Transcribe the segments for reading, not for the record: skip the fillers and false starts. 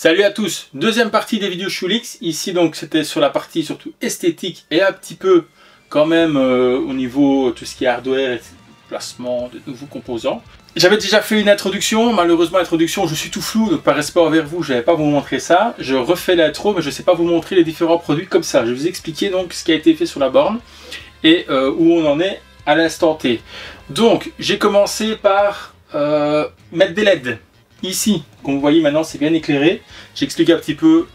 Salut à tous, deuxième partie des vidéos Schulix. Ici donc c'était sur la partie surtout esthétique et un petit peu quand même au niveau tout ce qui est hardware et placement de nouveaux composants. J'avais déjà fait une introduction, malheureusement l'introduction je suis tout flou, donc par respect envers vous je ne vais pas vous montrer ça. Je refais l'intro mais je ne sais pas vous montrer les différents produits comme ça. Je vais vous expliquer donc ce qui a été fait sur la borne et où on en est à l'instant T. Donc j'ai commencé par mettre des LED. Ici, comme vous voyez maintenant, c'est bien éclairé. J'explique un petit peu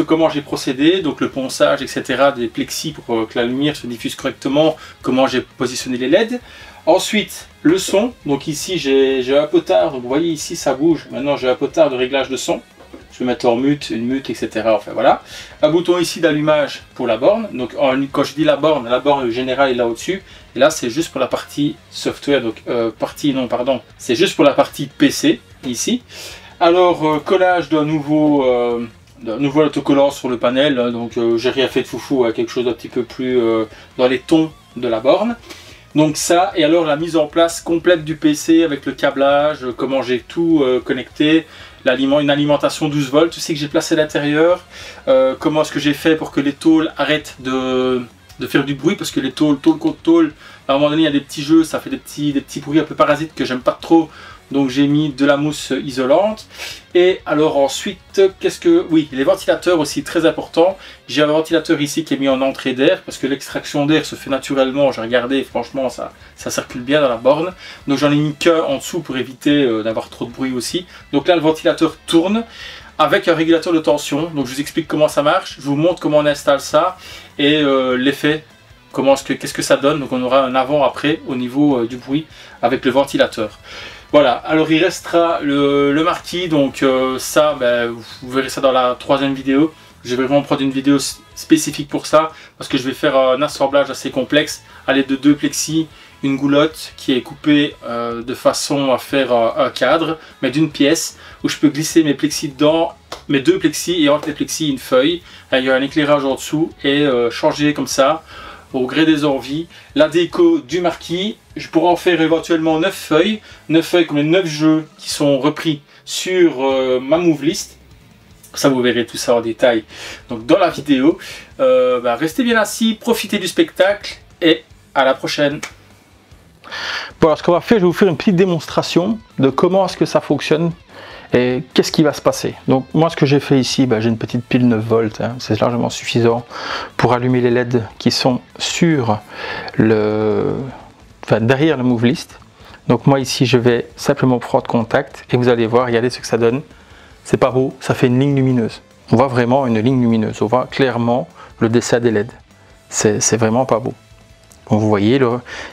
comment j'ai procédé, donc le ponçage, etc. des plexis pour que la lumière se diffuse correctement, comment j'ai positionné les LED. Ensuite, le son. Donc ici, j'ai un potard. Donc vous voyez ici, ça bouge. Maintenant, j'ai un potard de réglage de son. Je vais mettre en mute, une mute, etc. Enfin voilà. Un bouton ici d'allumage pour la borne. Donc quand je dis la borne générale est là au-dessus. Et là, c'est juste pour la partie software. Donc c'est juste pour la partie PC ici. Alors collage d'un nouveau autocollant sur le panel. Donc j'ai rien fait de foufou, à quelque chose d'un petit peu plus dans les tons de la borne. Donc ça, et alors la mise en place complète du PC avec le câblage, comment j'ai tout connecté, une alimentation 12 volts, tu sais que j'ai placé à l'intérieur, comment est-ce que j'ai fait pour que les tôles arrêtent de faire du bruit, parce que les tôle contre tôle, à un moment donné il y a des petits jeux, ça fait des petits bruits un peu parasites que j'aime pas trop. Donc j'ai mis de la mousse isolante. Et alors ensuite, oui, les ventilateurs aussi, très important. J'ai un ventilateur ici qui est mis en entrée d'air, parce que l'extraction d'air se fait naturellement. J'ai regardé, franchement, ça circule bien dans la borne. Donc j'en ai mis qu'un en dessous pour éviter d'avoir trop de bruit aussi. Donc là, le ventilateur tourne avec un régulateur de tension. Donc je vous explique comment ça marche. Je vous montre comment on installe ça et l'effet. Qu'est-ce que ça donne. Donc on aura un avant-après au niveau du bruit avec le ventilateur. Voilà, alors il restera le marquis, donc ça, vous verrez ça dans la troisième vidéo. Je vais vraiment prendre une vidéo spécifique pour ça, parce que je vais faire un assemblage assez complexe à l'aide de deux plexis, une goulotte qui est coupée de façon à faire un cadre, mais d'une pièce, où je peux glisser mes plexis dedans, mes deux plexis, et entre les plexis une feuille. Là, il y a un éclairage en dessous, et changer comme ça, au gré des envies. La déco du marquis, je pourrais en faire éventuellement 9 feuilles comme les 9 jeux qui sont repris sur ma move list. Ça, vous verrez tout ça en détail donc dans la vidéo. Restez bien assis, profitez du spectacle et à la prochaine. Bon, alors ce qu'on va faire, je vais vous faire une petite démonstration de comment est-ce que ça fonctionne et qu'est-ce qui va se passer. Donc moi, ce que j'ai fait ici, j'ai une petite pile 9 volts, hein, c'est largement suffisant pour allumer les LED qui sont sur derrière le move list. Donc moi ici, je vais simplement prendre contact et vous allez voir, regardez ce que ça donne. C'est pas beau, ça fait une ligne lumineuse. On voit vraiment une ligne lumineuse, on voit clairement le dessin des LED. C'est vraiment pas beau. Comme vous voyez,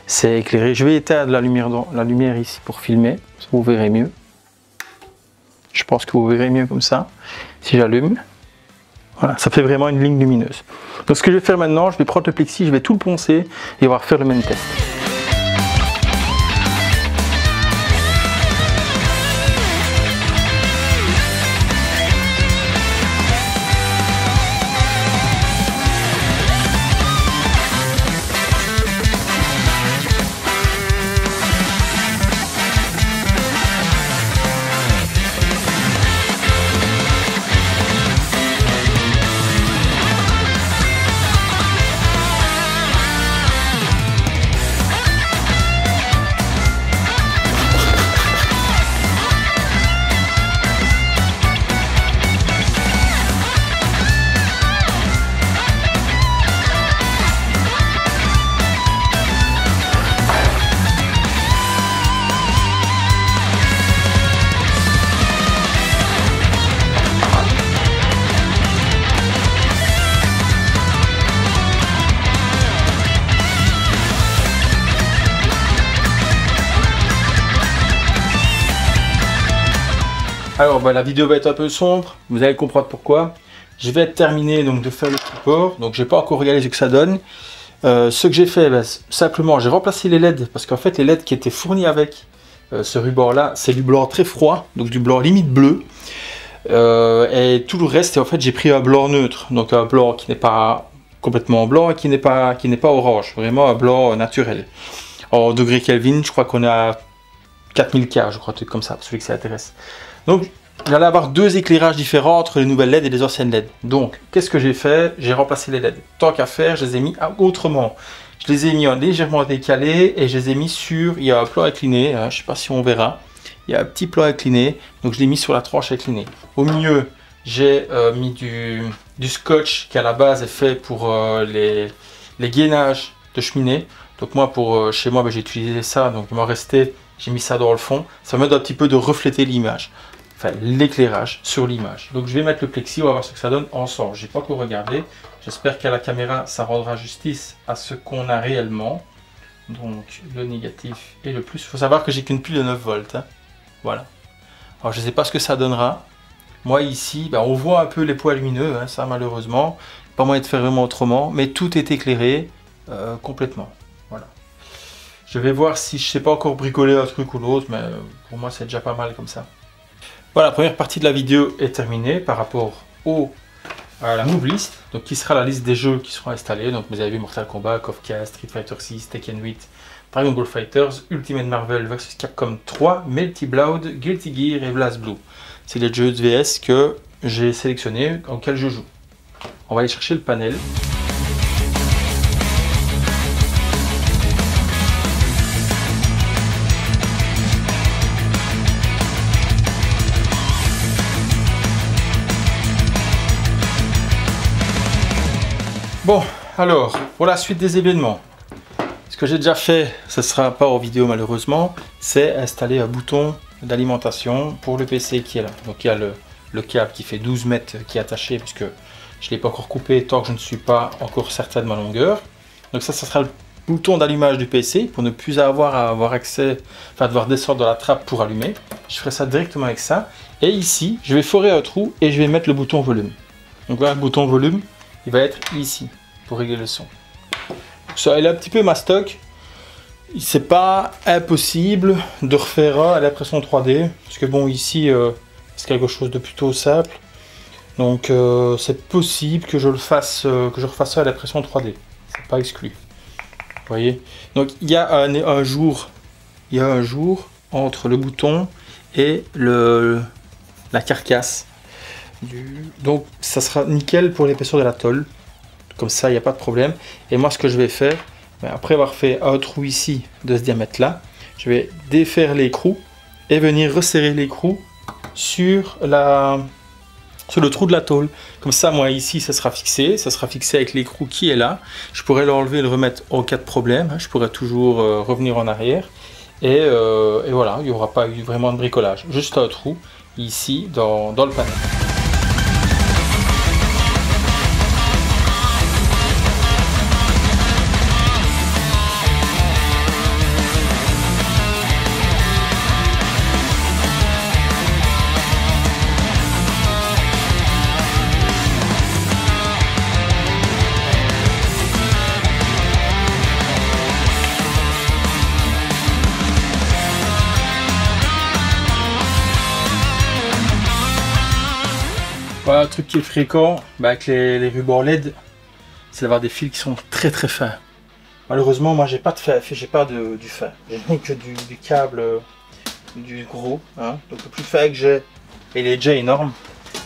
c'est éclairé. Je vais éteindre la lumière ici pour filmer, vous verrez mieux. Je pense que vous verrez mieux comme ça, si j'allume. Voilà, ça fait vraiment une ligne lumineuse. Donc ce que je vais faire maintenant, je vais prendre le plexi, je vais tout le poncer et on va refaire le même test. Alors la vidéo va être un peu sombre, vous allez comprendre pourquoi. Je vais terminer donc de faire le support, donc je n'ai pas encore regardé ce que ça donne. Ce que j'ai fait, simplement j'ai remplacé les LED, parce qu'en fait les LED qui étaient fournis avec ce ruban là, c'est du blanc très froid, donc du blanc limite bleu. Et tout le reste, en fait j'ai pris un blanc neutre, donc un blanc qui n'est pas complètement blanc et qui n'est pas orange, vraiment un blanc naturel. En degrés Kelvin, je crois qu'on a 4000 K, je crois, un truc comme ça, pour celui que ça intéresse. Donc j'allais avoir deux éclairages différents entre les nouvelles LED et les anciennes LED. Donc, qu'est-ce que j'ai fait? J'ai remplacé les LED. Tant qu'à faire, je les ai mis autrement. Je les ai mis en légèrement décalé et je les ai mis sur... Il y a un plan incliné, hein, je ne sais pas si on verra. Il y a un petit plan incliné, donc je l'ai mis sur la tranche inclinée. Au milieu, j'ai mis du scotch qui à la base est fait pour les gainages de cheminée. Donc moi, chez moi, j'ai utilisé ça, donc il m'en restait, j'ai mis ça dans le fond. Ça m'aide un petit peu de refléter l'image, enfin l'éclairage sur l'image. Donc je vais mettre le plexi, on va voir ce que ça donne ensemble. Je n'ai pas encore regardé, j'espère qu'à la caméra, ça rendra justice à ce qu'on a réellement. Donc le négatif et le plus. Il faut savoir que j'ai qu'une pile de 9 volts. Hein. Voilà. Alors je ne sais pas ce que ça donnera. Moi ici, on voit un peu les points lumineux, hein, ça malheureusement. Pas moyen de faire vraiment autrement, mais tout est éclairé complètement. Voilà. Je vais voir si je ne sais pas encore bricoler un truc ou l'autre, mais pour moi c'est déjà pas mal comme ça. Voilà, la première partie de la vidéo est terminée par rapport à la move list, donc qui sera la liste des jeux qui seront installés. Donc vous avez vu Mortal Kombat, KOF 4, Street Fighter 6, Tekken 8, Dragon Ball Fighters, Ultimate Marvel vs Capcom 3, Melty Blood, Guilty Gear et BlazBlue. C'est les jeux de VS que j'ai sélectionnés, auxquels je joue. On va aller chercher le panel. Bon, alors, pour la suite des événements, ce que j'ai déjà fait, ce ne sera pas en vidéo malheureusement, c'est installer un bouton d'alimentation pour le PC qui est là. Donc il y a le câble qui fait 12 mètres qui est attaché, puisque je ne l'ai pas encore coupé tant que je ne suis pas encore certain de ma longueur. Donc ça sera le bouton d'allumage du PC pour ne plus avoir accès, enfin devoir descendre dans la trappe pour allumer. Je ferai ça directement avec ça. Et ici, je vais forer un trou et je vais mettre le bouton volume. Donc voilà, le bouton volume, il va être ici pour régler le son. Ça, il est un petit peu mastoc. C'est pas impossible de refaire à l'impression 3D, parce que bon, ici c'est quelque chose de plutôt simple. Donc c'est possible que je refasse ça à l'impression 3D. C'est pas exclu. Vous voyez. Donc il y a un jour entre le bouton et la carcasse. Donc ça sera nickel pour l'épaisseur de la tôle. Comme ça, il n'y a pas de problème. Et moi, ce que je vais faire, après avoir fait un trou ici de ce diamètre-là, je vais défaire l'écrou et venir resserrer l'écrou sur le trou de la tôle. Comme ça, moi, ici, ça sera fixé avec l'écrou qui est là. Je pourrais l'enlever et le remettre en cas de problème. Je pourrais toujours revenir en arrière. Et voilà, il n'y aura pas eu vraiment de bricolage. Juste un trou ici dans le panel. Voilà, un truc qui est fréquent avec les rubans LED, c'est d'avoir des fils qui sont très très fins. Malheureusement, moi j'ai pas de fin, j'ai pas du fin, j'ai que du câble, du gros. Hein. Donc le plus fin que j'ai, et il est déjà énorme,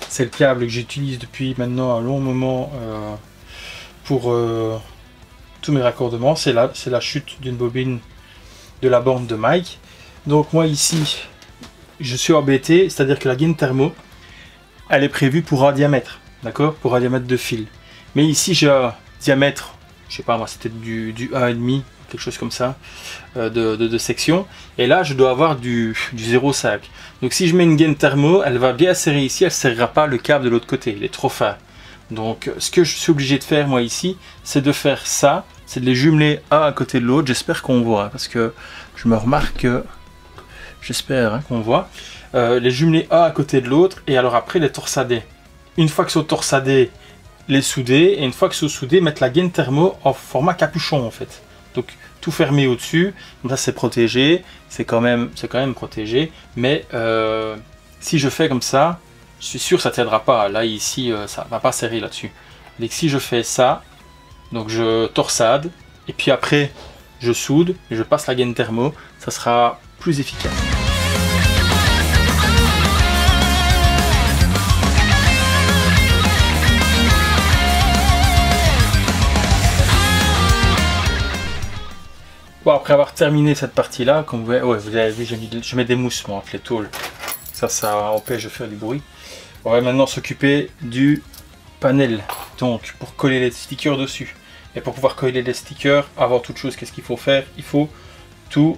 c'est le câble que j'utilise depuis maintenant un long moment pour tous mes raccordements. C'est la chute d'une bobine de la bande de Mike. Donc moi ici, je suis embêté, c'est-à-dire que la gaine thermo, elle est prévue pour un diamètre, d'accord, pour un diamètre de fil. Mais ici j'ai un diamètre, je sais pas moi, c'était du 1,5, quelque chose comme ça, de section. Et là je dois avoir du 0,5. Donc si je mets une gaine thermo, elle va bien serrer ici, elle ne serrera pas le câble de l'autre côté, il est trop fin. Donc ce que je suis obligé de faire moi ici, c'est de faire ça, c'est de les jumeler un à côté de l'autre. J'espère qu'on voit, parce que je me remarque que, j'espère qu'on voit. Les jumeler un à côté de l'autre et alors après les torsader. Une fois qu'ils sont torsadés, les souder, et une fois qu'ils sont soudés, mettre la gaine thermo en format capuchon en fait. Donc tout fermé au-dessus, comme ça c'est protégé, c'est quand même protégé, mais si je fais comme ça, je suis sûr que ça ne tiendra pas. Là ici, ça va pas serrer là-dessus. Et si je fais ça, donc je torsade, et puis après je soude, et je passe la gaine thermo, ça sera plus efficace. Bon, après avoir terminé cette partie-là, comme vous avez vu, je mets des mousses moi, entre les tôles. Ça empêche de faire du bruit. On va maintenant s'occuper du panel, donc pour coller les stickers dessus. Et pour pouvoir coller les stickers, avant toute chose, qu'est-ce qu'il faut faire? Il faut tout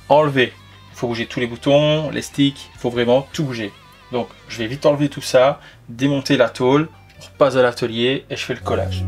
enlever. Il faut bouger tous les boutons, les sticks, il faut vraiment tout bouger. Donc je vais vite enlever tout ça, démonter la tôle, on repasse à l'atelier et je fais le collage.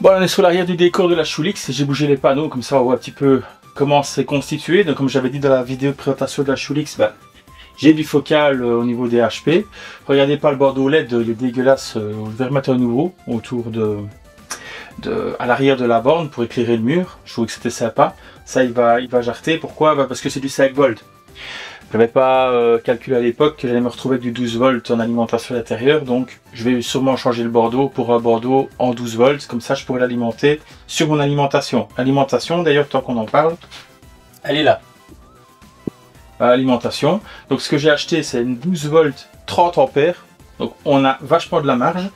Bon, on est sur l'arrière du décor de la Schulix, j'ai bougé les panneaux, comme ça on voit un petit peu comment c'est constitué. Donc comme j'avais dit dans la vidéo de présentation de la Schulix, j'ai du focal au niveau des HP. Regardez pas le bordeaux LED, il est dégueulasse, je vais remettre un nouveau autour à l'arrière de la borne pour éclairer le mur. Je trouvais que c'était sympa. Ça il va jarter, pourquoi? Parce que c'est du 5 volts. Je n'avais pas calculé à l'époque que j'allais me retrouver avec du 12 volts en alimentation à l'intérieur, donc je vais sûrement changer le bordeaux pour un bordeaux en 12 volts, comme ça je pourrais l'alimenter sur mon alimentation. Alimentation, d'ailleurs, tant qu'on en parle, elle est là. Alimentation. Donc ce que j'ai acheté, c'est une 12 volts 30 ampères, donc on a vachement de la marge.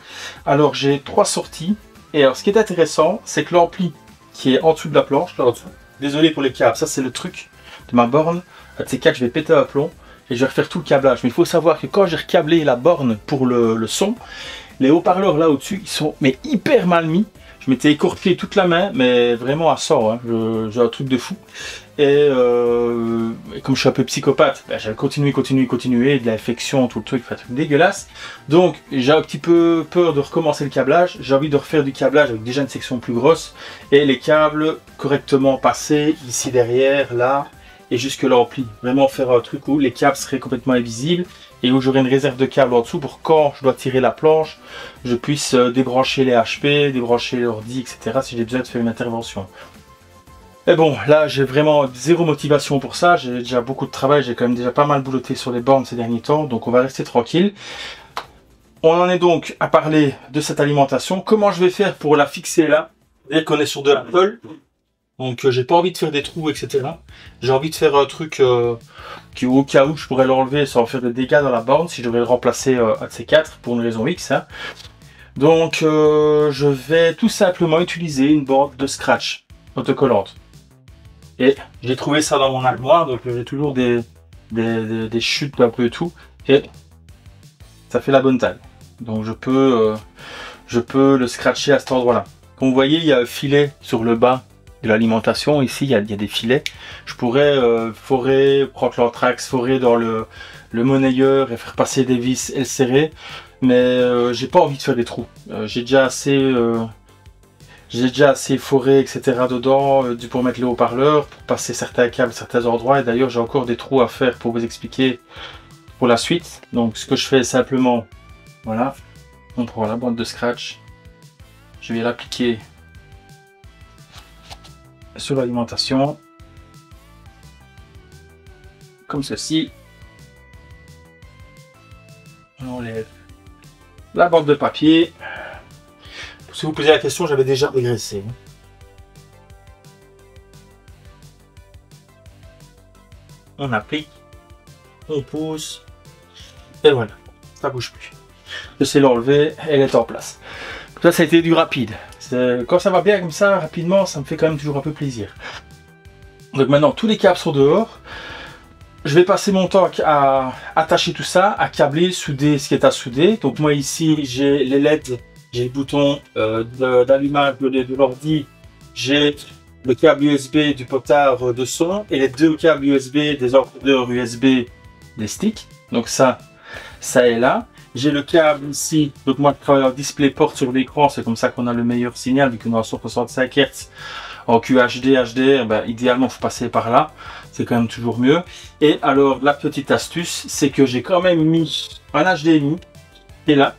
Alors j'ai 3 sorties, et alors ce qui est intéressant, c'est que l'ampli qui est en dessous de la planche, là en dessous, désolé pour les câbles, ça c'est le truc de ma borne. Ces 4, je vais péter un plomb et je vais refaire tout le câblage. Mais il faut savoir que quand j'ai recablé la borne pour le son, les haut-parleurs là au-dessus, ils sont hyper mal mis. Je m'étais écorché toute la main, mais vraiment à 100, hein. J'ai un truc de fou. Et comme je suis un peu psychopathe, j'avais continué, de l'infection, tout le truc, un truc dégueulasse. Donc j'ai un petit peu peur de recommencer le câblage. J'ai envie de refaire du câblage avec déjà une section plus grosse. Et les câbles correctement passés, ici derrière, là. Et jusque l'ampli, vraiment faire un truc où les câbles seraient complètement invisibles et où j'aurai une réserve de câbles en dessous pour quand je dois tirer la planche, je puisse débrancher les HP, débrancher l'ordi, etc. si j'ai besoin de faire une intervention. Mais bon, là j'ai vraiment zéro motivation pour ça, j'ai déjà beaucoup de travail, j'ai quand même déjà pas mal bouloté sur les bornes ces derniers temps, donc on va rester tranquille. On en est donc à parler de cette alimentation, comment je vais faire pour la fixer là, dès qu'on est sur de la tôle. Donc j'ai pas envie de faire des trous, etc. J'ai envie de faire un truc qui au cas où je pourrais l'enlever sans faire de dégâts dans la borne, si je devais le remplacer un de ces 4 pour une raison X. Hein. Donc je vais tout simplement utiliser une borne de scratch autocollante. Et j'ai trouvé ça dans mon armoire, donc j'ai toujours des chutes d'un peu tout. Et ça fait la bonne taille. Donc je peux le scratcher à cet endroit-là. Comme vous voyez, il y a un filet sur le bas de l'alimentation. Ici, il y a des filets. Je pourrais forer, prendre l'anthrax, forer dans le monnayeur et faire passer des vis et le serrer. Mais j'ai pas envie de faire des trous. J'ai déjà assez J'ai déjà assez foré, etc. dedans, pour mettre les haut-parleurs, pour passer certains câbles, certains endroits. Et d'ailleurs, j'ai encore des trous à faire pour vous expliquer pour la suite. Donc, ce que je fais simplement, voilà, on prend la bande de scratch. Je vais l'appliquer sur l'alimentation. Comme ceci. On enlève la bande de papier. Si vous posez la question, j'avais déjà régressé. On applique, on pousse, et voilà, ça bouge plus. Je sais l'enlever, elle est en place. Ça, ça a été du rapide. Quand ça va bien comme ça, rapidement, ça me fait quand même toujours un peu plaisir. Donc maintenant, tous les câbles sont dehors. Je vais passer mon temps à attacher tout ça, à câbler, souder ce qui est à souder. Donc moi ici, j'ai les LED, j'ai le bouton d'allumage de l'ordi, j'ai le câble USB du potard de son et les deux câbles USB des encodeurs USB des sticks. Donc ça est là. J'ai le câble ici, donc moi je travaille en DisplayPort sur l'écran, c'est comme ça qu'on a le meilleur signal vu qu'on est en 165 Hz. En QHD, HDR, ben, idéalement il faut passer par là, c'est quand même toujours mieux. Et alors la petite astuce, c'est que j'ai quand même mis un HDMI qui est là.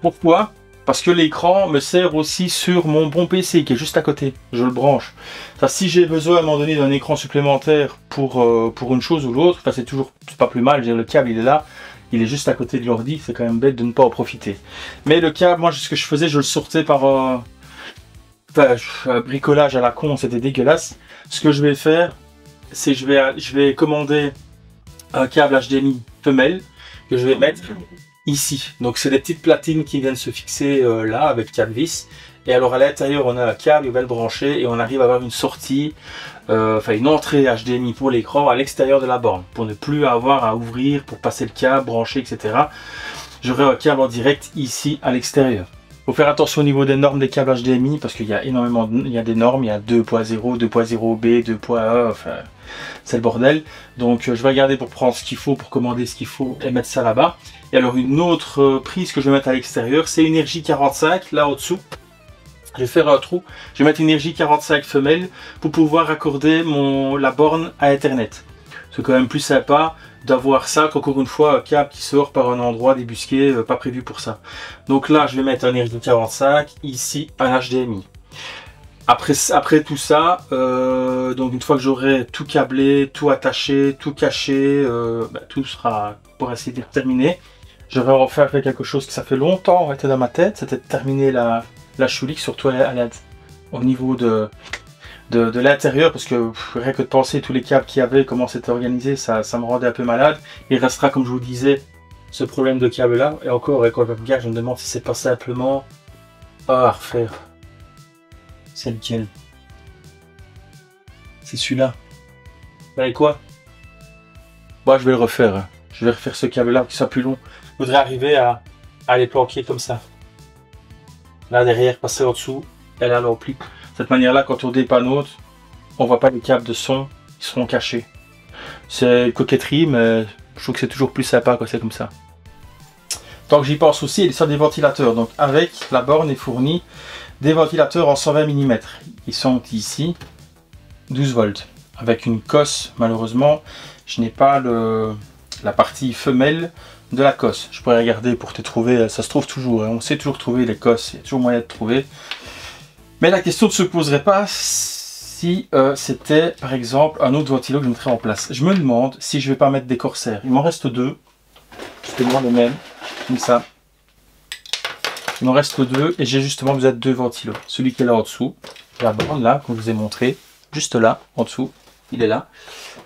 Pourquoi? Parce que l'écran me sert aussi sur mon bon PC qui est juste à côté, je le branche. Enfin, si j'ai besoin à un moment donné d'un écran supplémentaire pour une chose ou l'autre, enfin, c'est pas plus mal, le câble il est là. Il est juste à côté de l'ordi, c'est quand même bête de ne pas en profiter. Mais le câble, moi ce que je faisais, je le sortais par bricolage à la con, c'était dégueulasse. Ce que je vais faire, c'est je vais commander un câble HDMI femelle que je vais mettre ici. Donc c'est des petites platines qui viennent se fixer là avec 4 vis. Et alors à l'intérieur on a un câble, il va le brancher et on arrive à avoir une sortie, une entrée HDMI pour l'écran à l'extérieur de la borne, pour ne plus avoir à ouvrir, pour passer le câble, brancher, etc. J'aurai un câble en direct ici à l'extérieur. Il faut faire attention au niveau des normes des câbles HDMI parce qu'il y a énormément il y a des normes, il y a 2.0, 2.0B, 2.1, enfin c'est le bordel. Donc je vais regarder pour prendre ce qu'il faut, pour commander ce qu'il faut et mettre ça là-bas. Et alors une autre prise que je vais mettre à l'extérieur, c'est une RJ45 là au-dessous. Je vais faire un trou, je vais mettre une RJ45 femelle pour pouvoir raccorder la borne à Ethernet. C'est quand même plus sympa d'avoir ça qu'encore une fois un câble qui sort par un endroit débusqué, pas prévu pour ça. Donc là je vais mettre un RJ45, ici un HDMI. Après tout ça, donc une fois que j'aurai tout câblé, tout attaché, tout caché, tout sera pour ainsi dire terminé. Je vais en faire quelque chose que ça fait longtemps était dans ma tête, c'était de terminer la Schulix, surtout au niveau de l'intérieur, parce que rien que de penser tous les câbles qu'il y avait, comment c'était organisé, ça me rendait un peu malade. Il restera, comme je vous disais, ce problème de câble là, et encore, quand je regarde, je me demande si c'est pas simplement à refaire. C'est lequel? C'est celui-là. Ben quoi? Moi je vais le refaire. Je vais refaire ce câble là qui soit plus long. Je voudrais arriver à les planquer comme ça. Là derrière, passer en dessous, et là l'ampli. De cette manière-là, quand on dépanne autre, on voit pas les câbles de son, ils seront cachés. C'est coquetterie, mais je trouve que c'est toujours plus sympa quand c'est comme ça. Tant que j'y pense aussi, il y a des ventilateurs. Donc avec la borne est fournie des ventilateurs en 120 mm. Ils sont ici, 12 volts. Avec une cosse, malheureusement, je n'ai pas la partie femelle de la cosse. Je pourrais regarder pour te trouver, ça se trouve toujours, hein. On sait toujours trouver les cosses, il y a toujours moyen de trouver. Mais la question ne se poserait pas si c'était par exemple un autre ventilo que je mettrais en place. Je me demande si je vais pas mettre des corsaires. Il m'en reste deux, c'est moi le même, comme ça. Il m'en reste deux et j'ai justement besoin de deux ventilos. Celui qui est là en dessous, la borne là, que je vous ai montré, juste là, en dessous, il est là.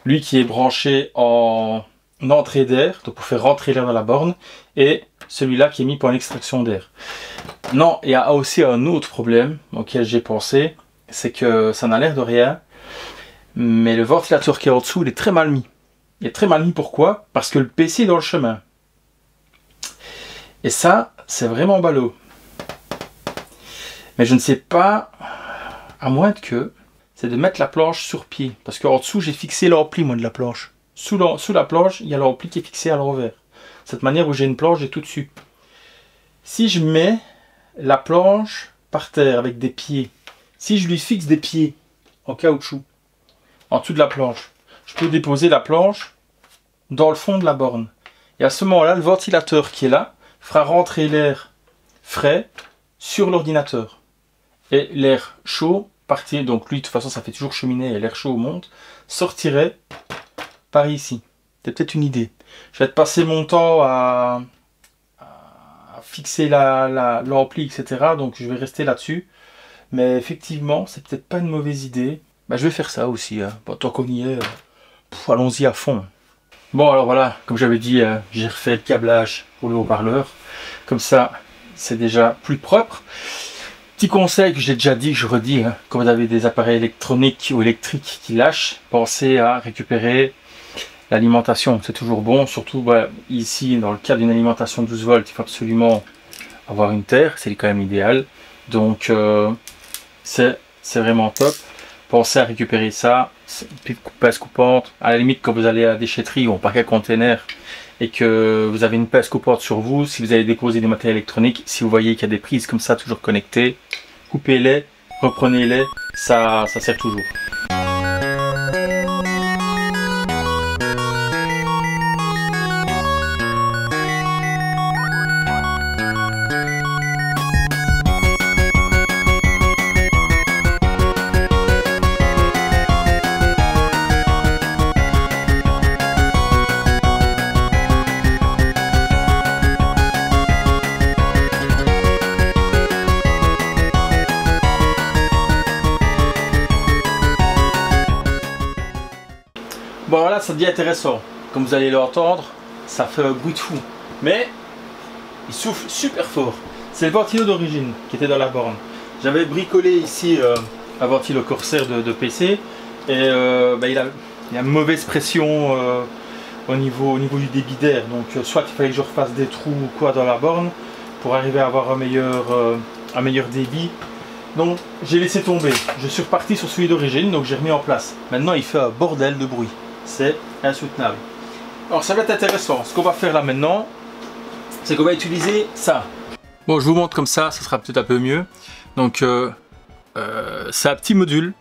Lui qui est branché en entrée d'air, donc pour faire rentrer l'air dans la borne, et celui-là qui est mis pour une extraction d'air. Non, il y a aussi un autre problème auquel j'ai pensé, c'est que ça n'a l'air de rien, mais le ventilateur qui est en dessous, il est très mal mis. Il est très mal mis, pourquoi? Parce que le PC est dans le chemin. Et ça, c'est vraiment ballot. Mais je ne sais pas, à moins que, c'est de mettre la planche sur pied. Parce qu'en dessous, j'ai fixé l'ampli, moi, de la planche. Sous la planche, il y a l'ampli qui est fixé à l'envers. Cette manière où j'ai une planche, j'ai tout dessus. Si je mets la planche par terre avec des pieds, si je lui fixe des pieds en caoutchouc en dessous de la planche, je peux déposer la planche dans le fond de la borne. Et à ce moment-là, le ventilateur qui est là fera rentrer l'air frais sur l'ordinateur. Et l'air chaud, partir, donc lui de toute façon ça fait toujours cheminée et l'air chaud monte, sortirait par ici. C'est peut-être une idée. Je vais te passer mon temps à fixer l'ampli, etc. Donc je vais rester là-dessus. Mais effectivement, c'est peut-être pas une mauvaise idée. Bah, je vais faire ça aussi. Hein. Bon, tant qu'on y est, allons-y à fond. Bon, alors voilà, comme j'avais dit, j'ai refait le câblage pour le haut-parleur. Comme ça, c'est déjà plus propre. Petit conseil que j'ai déjà dit, que je redis, hein, quand vous avez des appareils électroniques ou électriques qui lâchent, pensez à récupérer l'alimentation. C'est toujours bon, surtout bah, ici, dans le cas d'une alimentation 12 volts, il faut absolument avoir une terre, c'est quand même idéal. Donc, c'est vraiment top. Pensez à récupérer ça, une petite pèse coupante. À la limite, quand vous allez à la déchetterie ou en paquet container et que vous avez une pèse coupante sur vous, si vous allez déposer des matériels électroniques, si vous voyez qu'il y a des prises comme ça toujours connectées, coupez-les, reprenez-les, ça sert toujours. Bon voilà, ça devient intéressant. Comme vous allez l'entendre, ça fait un bruit de fou. Mais il souffle super fort. C'est le ventilo d'origine qui était dans la borne. J'avais bricolé ici un ventilo Corsair de PC. Et bah, il a une mauvaise pression au niveau du débit d'air. Donc soit il fallait que je refasse des trous ou quoi dans la borne pour arriver à avoir un meilleur débit. Donc j'ai laissé tomber. Je suis reparti sur celui d'origine, donc j'ai remis en place. Maintenant il fait un bordel de bruit. C'est insoutenable. Alors ça va être intéressant. Ce qu'on va faire là maintenant, c'est qu'on va utiliser ça. Bon, je vous montre comme ça sera peut-être un peu mieux. Donc c'est un petit module.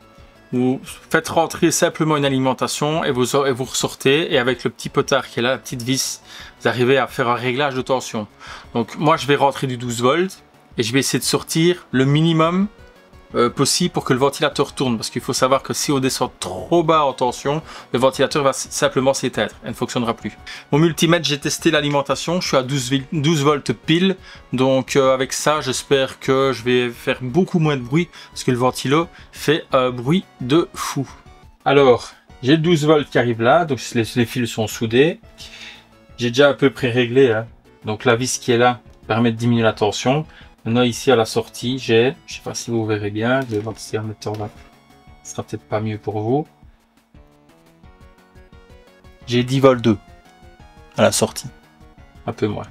Vous faites rentrer simplement une alimentation et vous ressortez. Et avec le petit potard qui est là, la petite vis, vous arrivez à faire un réglage de tension. Donc moi je vais rentrer du 12 volts et je vais essayer de sortir le minimum possible pour que le ventilateur tourne, parce qu'il faut savoir que si on descend trop bas en tension, le ventilateur va simplement s'éteindre et ne fonctionnera plus. Mon multimètre, j'ai testé l'alimentation, je suis à 12 volts pile, donc avec ça j'espère que je vais faire beaucoup moins de bruit, parce que le ventilo fait un bruit de fou. Alors j'ai le 12 volts qui arrive là, donc les fils sont soudés, j'ai déjà à peu près réglé, hein. Donc la vis qui est là permet de diminuer la tension. Maintenant ici à la sortie, j'ai, je sais pas si vous verrez bien, je vais voir si en mettant là, ce sera peut-être pas mieux pour vous. J'ai 10 volts 2 à la sortie, un peu moins.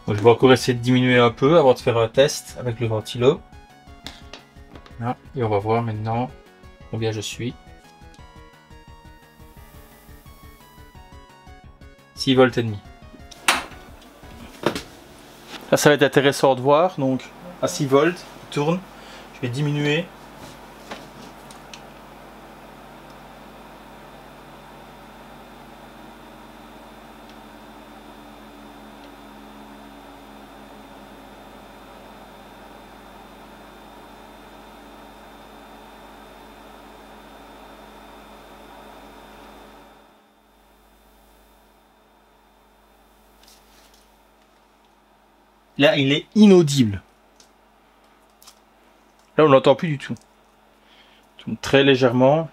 Donc, je vais encore essayer de diminuer un peu avant de faire un test avec le ventilo. Là, et on va voir maintenant combien je suis. 6 volts et demi. Là, ça va être intéressant de voir, donc à 6 volts, il tourne, je vais diminuer. Là, il est inaudible. Là, on l'entend plus du tout. Très légèrement,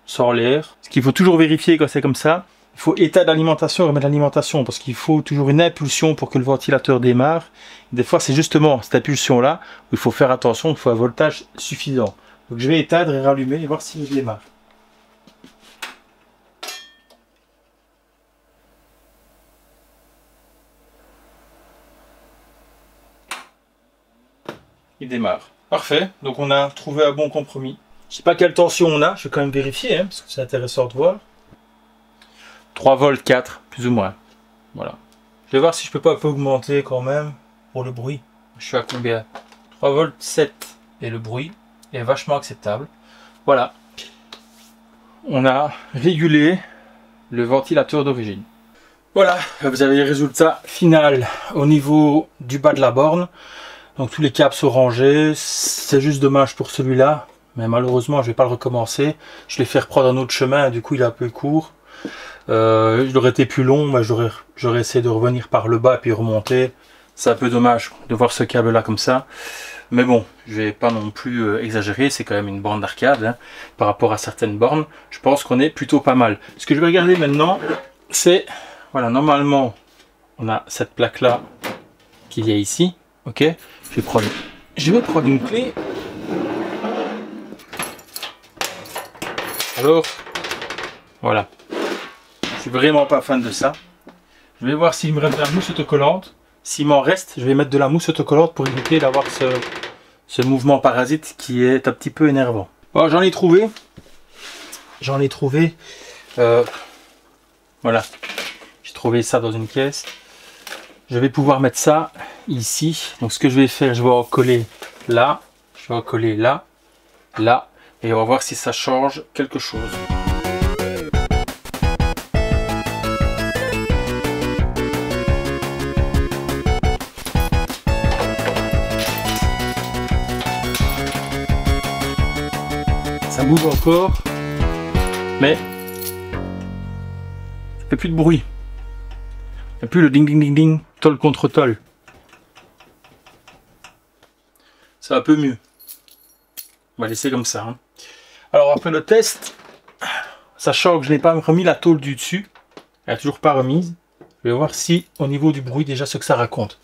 sans l'air. Ce qu'il faut toujours vérifier quand c'est comme ça, il faut état d'alimentation et remettre l'alimentation, parce qu'il faut toujours une impulsion pour que le ventilateur démarre. Des fois, c'est justement cette impulsion-là où il faut faire attention, il faut un voltage suffisant. Donc, je vais éteindre et rallumer et voir s'il démarre. Il démarre. Parfait, donc on a trouvé un bon compromis. Je sais pas quelle tension on a, je vais quand même vérifier, hein, parce que c'est intéressant de voir. 3 volts 4, plus ou moins. Voilà. Je vais voir si je peux pas un peu augmenter quand même pour le bruit. Je suis à combien? 3,7 V et le bruit est vachement acceptable. Voilà, on a régulé le ventilateur d'origine. Voilà, vous avez le résultat final au niveau du bas de la borne. Donc tous les câbles sont rangés, c'est juste dommage pour celui-là, mais malheureusement je vais pas le recommencer. Je l'ai fait reprendre un autre chemin, du coup il est un peu court. Il aurait été plus long, mais j'aurais essayé de revenir par le bas et puis remonter. C'est un peu dommage de voir ce câble là comme ça. Mais bon, je vais pas non plus exagérer, c'est quand même une borne d'arcade. Hein. Par rapport à certaines bornes, je pense qu'on est plutôt pas mal. Ce que je vais regarder maintenant, c'est... Voilà, normalement, on a cette plaque là qu'il y a ici. Ok, je vais prendre une clé. Alors, voilà. Je suis vraiment pas fan de ça. Je vais voir s'il me reste de la mousse autocollante. S'il m'en reste, je vais mettre de la mousse autocollante pour éviter d'avoir ce mouvement parasite qui est un petit peu énervant. Bon, j'en ai trouvé. Voilà. J'ai trouvé ça dans une caisse. Je vais pouvoir mettre ça ici. Donc ce que je vais faire, je vais en coller là. Je vais en coller là. Là. Et on va voir si ça change quelque chose. Ça bouge encore, mais ça fait plus de bruit. Il n'y a plus le ding ding ding ding, toll contre toll. C'est un peu mieux. On va laisser comme ça. Hein. Alors après le test, sachant que je n'ai pas remis la tôle du dessus, elle n'est toujours pas remise, je vais voir si au niveau du bruit déjà ce que ça raconte.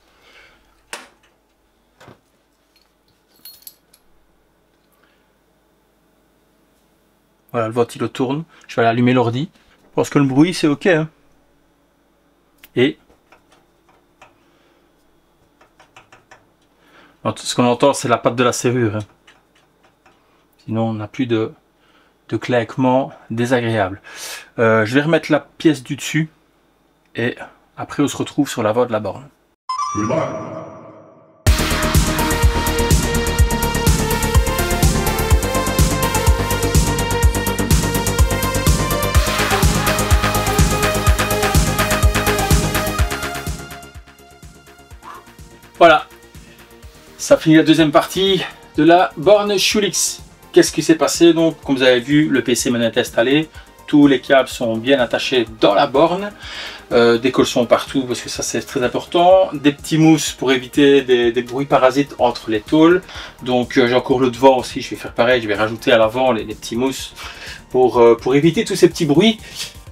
Voilà, le ventilo tourne. Je vais aller allumer l'ordi. Je pense que le bruit, c'est OK. Hein. Et ce qu'on entend, c'est la patte de la serrure. Hein. Sinon, on n'a plus de claquement désagréable. Je vais remettre la pièce du dessus. Et après, on se retrouve sur la voie de la borne. Voilà, ça finit la deuxième partie de la borne Schulix. Qu'est-ce qui s'est passé? Donc, comme vous avez vu, le PC maintenant est installé. Tous les câbles sont bien attachés dans la borne. Des colsons partout, parce que ça c'est très important. Des petits mousses pour éviter des bruits parasites entre les tôles. Donc j'ai encore le devant aussi, je vais faire pareil. Je vais rajouter à l'avant les petits mousses pour éviter tous ces petits bruits.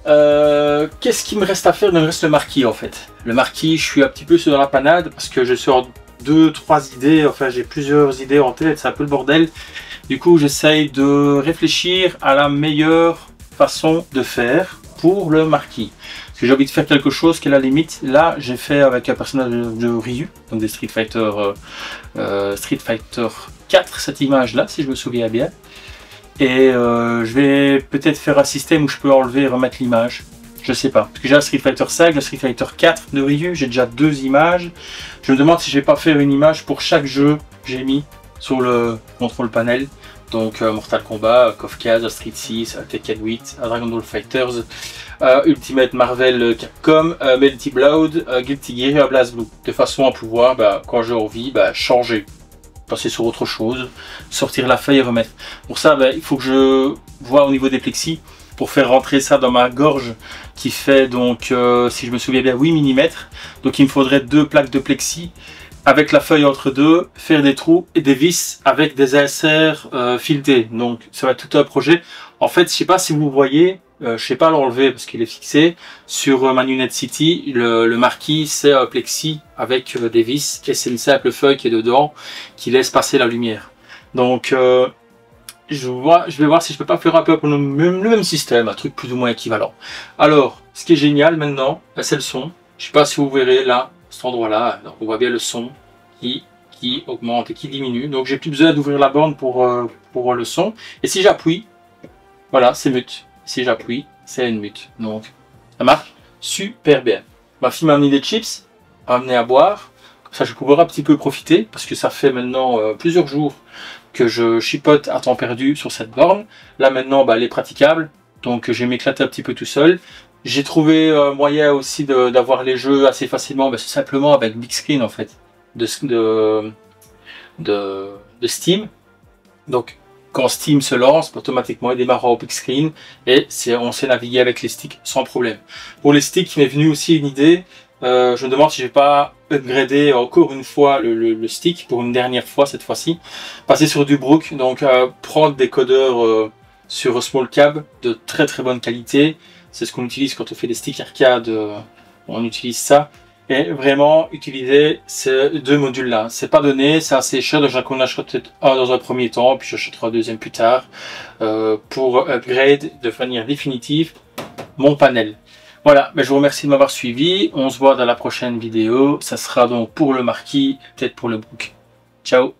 Qu'est-ce qu'il me reste à faire? Il me reste le marquis en fait. Le marquis, je suis un petit peu sur la panade parce que je sors 2-3 idées, enfin j'ai plusieurs idées en tête, c'est un peu le bordel. Du coup j'essaye de réfléchir à la meilleure façon de faire pour le marquis. Parce que j'ai envie de faire quelque chose qui est la limite. Là j'ai fait avec un personnage de Ryu, donc des Street Fighter 4, cette image là si je me souviens bien. Et je vais peut-être faire un système où je peux enlever et remettre l'image. Je sais pas. Parce que j'ai le Street Fighter 5, le Street Fighter 4 de Ryu, j'ai déjà 2 images. Je me demande si je vais pas faire une image pour chaque jeu que j'ai mis sur le contrôle panel. Donc Mortal Kombat, KOF 15, Street 6, Tekken 8, Dragon Ball Fighters, Ultimate Marvel Capcom, Melty Blood, Guilty Gear et BlazBlue. De façon à pouvoir, quand j'ai envie, changer. Passer sur autre chose, sortir la feuille et remettre. Pour ça, il faut que je vois au niveau des plexis pour faire rentrer ça dans ma gorge qui fait donc, si je me souviens bien, 8 mm. Donc il me faudrait 2 plaques de plexi avec la feuille entre deux, faire des trous et des vis avec des inserts filetés. Donc ça va être tout un projet. En fait, je sais pas si vous voyez, je sais pas l'enlever parce qu'il est fixé. Sur ma Lunette City, le marquis c'est un plexi avec des vis et c'est une simple feuille qui est dedans qui laisse passer la lumière. Donc je vais voir si je peux pas faire un peu le même système, un truc plus ou moins équivalent. Alors, ce qui est génial maintenant, c'est le son. Je sais pas si vous verrez là, cet endroit-là, on voit bien le son qui augmente et qui diminue. Donc j'ai plus besoin d'ouvrir la borne pour le son. Et si j'appuie, voilà, c'est mute. Si j'appuie, c'est une mute. Donc ça marche super bien. Ma fille m'a amené des chips, m'a amené à boire. Ça, je vais pouvoir un petit peu profiter parce que ça fait maintenant plusieurs jours que je chipote à temps perdu sur cette borne. Là maintenant, bah, elle est praticable, donc je vais m'éclater un petit peu tout seul. J'ai trouvé moyen aussi d'avoir les jeux assez facilement, bah, c'est simplement avec Big Screen en fait, de Steam. Donc quand Steam se lance, automatiquement il démarre en Big Screen et on sait naviguer avec les sticks sans problème. Pour les sticks, il m'est venu aussi une idée. Je me demande si je vais pas upgrader encore une fois le stick pour une dernière fois cette fois-ci, passer sur du Brook, donc prendre des codeurs sur Small Cab de très très bonne qualité. C'est ce qu'on utilise quand on fait des sticks arcade, on utilise ça. Et vraiment utiliser ces deux modules là. C'est pas donné, c'est assez cher, donc j'en achète peut-être un dans un premier temps, puis j'achèterai un deuxième plus tard pour upgrade de manière définitive mon panel. Voilà, mais je vous remercie de m'avoir suivi. On se voit dans la prochaine vidéo. Ça sera donc pour le Marquis, peut-être pour le Brook. Ciao!